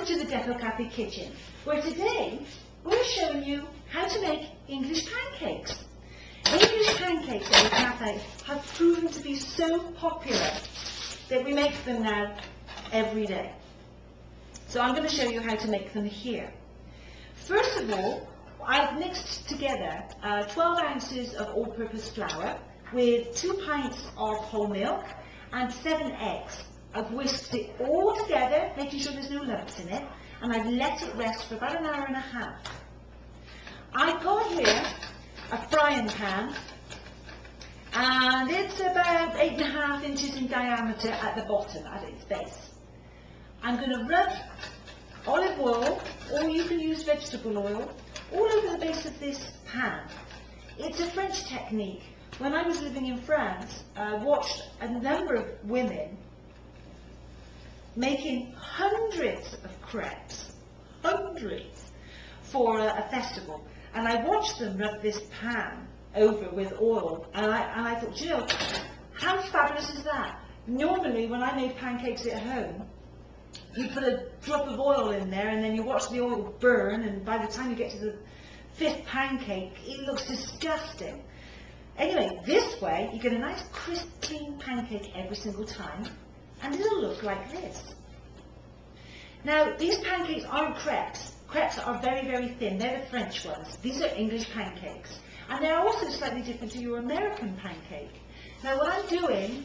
Welcome to the Depot Cafe kitchen, where today we're showing you how to make English pancakes. English pancakes at the cafe have proven to be so popular that we make them now every day. So I'm going to show you how to make them here. First of all, I've mixed together 12 ounces of all-purpose flour with 2 pints of whole milk and 7 eggs. I've whisked it all together, making sure there's no lumps in it, and I've let it rest for about an hour and a half. I've got here a frying pan, and it's about 8.5 inches in diameter at the bottom, at its base. I'm going to rub olive oil, or you can use vegetable oil, all over the base of this pan. It's a French technique. When I was living in France, I watched a number of women making hundreds of crepes, for a festival, and I watched them rub this pan over with oil, and I thought, you know, how fabulous is that? Normally, when I made pancakes at home, you put a drop of oil in there, and then you watch the oil burn, and by the time you get to the 5th pancake, it looks disgusting. Anyway, this way, you get a nice, crisp, clean pancake every single time, and it'll look like this. Now, these pancakes aren't crepes. Crepes are very, very thin. They're the French ones. These are English pancakes. And they're also slightly different to your American pancake. Now, what I'm doing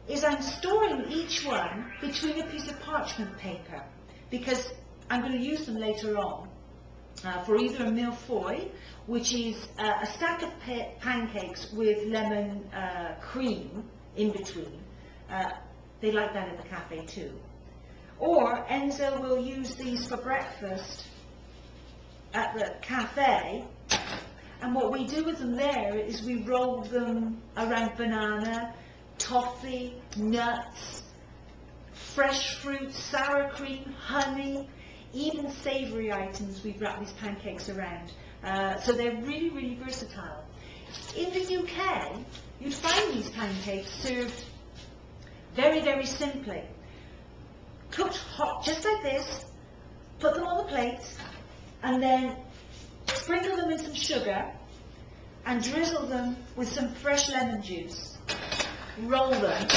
is I'm storing each one between a piece of parchment paper, because I'm going to use them later on for either a millefeuille, which is a stack of pancakes with lemon cream in between. They like that at the cafe too. Or Enzo will use these for breakfast at the cafe, and what we do with them there is we roll them around banana, toffee, nuts, fresh fruit, sour cream, honey, even savoury items we wrap these pancakes around. So they're really, really versatile. In the UK, you'd find these pancakes served very, very simply. Cooked hot, just like this, put them on the plate, and then sprinkle them in some sugar, and drizzle them with some fresh lemon juice. Roll them,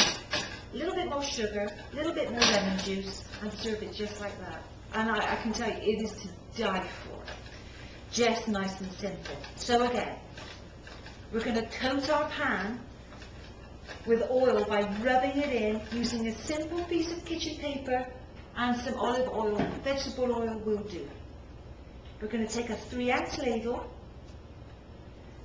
a little bit more sugar, a little bit more lemon juice, and serve it just like that. And I can tell you, it is to die for. Just nice and simple. So again, we're going to coat our pan with oil by rubbing it in using a simple piece of kitchen paper and some olive oil. Vegetable oil will do. We're going to take a 3-ounce ladle,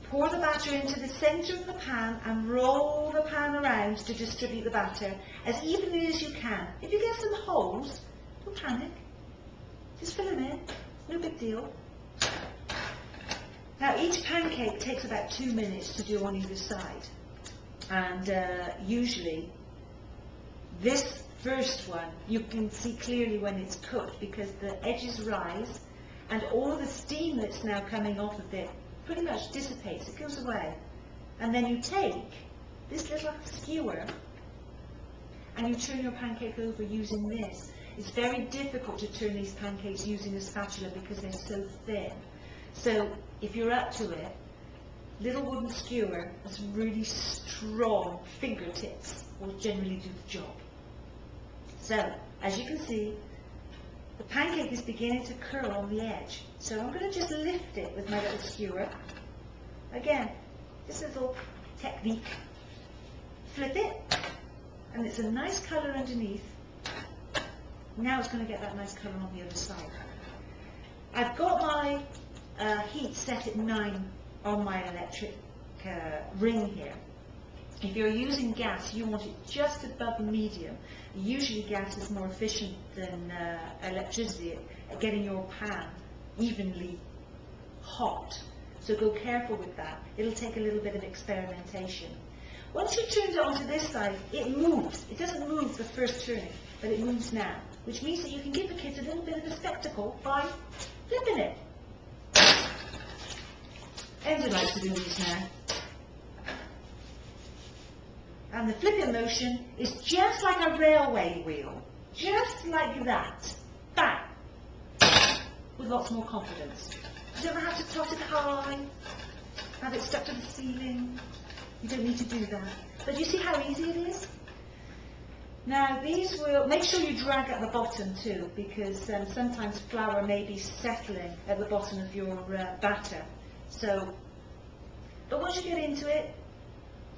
pour the batter into the centre of the pan and roll the pan around to distribute the batter as evenly as you can. If you get some holes, don't panic. Just fill them in. No big deal. Now, each pancake takes about 2 minutes to do on either side. And usually, this first one, you can see clearly when it's cooked because the edges rise and all the steam that's now coming off of it pretty much dissipates, it goes away. And then you take this little skewer and you turn your pancake over using this. It's very difficult to turn these pancakes using a spatula because they're so thin. So if you're up to it, little wooden skewer has really strong fingertips will generally do the job. So, as you can see, the pancake is beginning to curl on the edge. So I'm going to just lift it with my little skewer. Again, this little technique. Flip it, and it's a nice colour underneath. Now it's going to get that nice colour on the other side. I've got my heat set at 9 on my electric ring here. If you're using gas, you want it just above medium. Usually gas is more efficient than electricity at getting your pan evenly hot. So go careful with that. It'll take a little bit of experimentation. Once you turn it onto this side, it moves. It doesn't move the first turning, but it moves now, which means that you can give the kids a little bit of a spectacle by flipping it. Enzo likes to do these now. And the flipping motion is just like a railway wheel. Just like that. Bang. with lots more confidence. You don't have to toss it high, have it stuck to the ceiling. You don't need to do that. But you see how easy it is? Now these will, make sure you drag at the bottom too, because sometimes flour may be settling at the bottom of your batter. So, but once you get into it,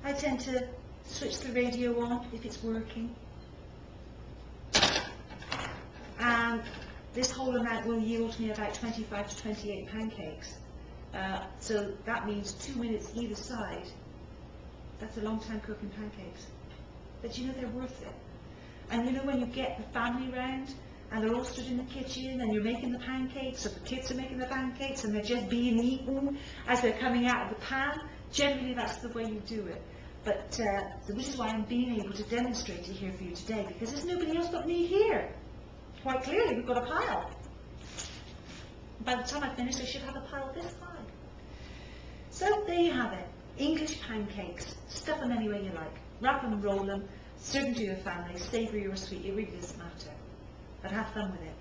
I tend to switch the radio on if it's working. And this whole amount will yield me about 25 to 28 pancakes. So that means 2 minutes either side. That's a long time cooking pancakes. But you know they're worth it. And you know when you get the family round and they're all stood in the kitchen and you're making the pancakes, or the kids are making the pancakes and they're just being eaten as they're coming out of the pan, generally that's the way you do it. But so this is why I'm being able to demonstrate it here for you today, because there's nobody else but me here. Quite clearly we've got a pile. By the time I finish I should have a pile this high. So there you have it. English pancakes. Stuff them any way you like. Wrap them, roll them, serve them to your family, savoury or sweet, it really doesn't matter. But have fun with it.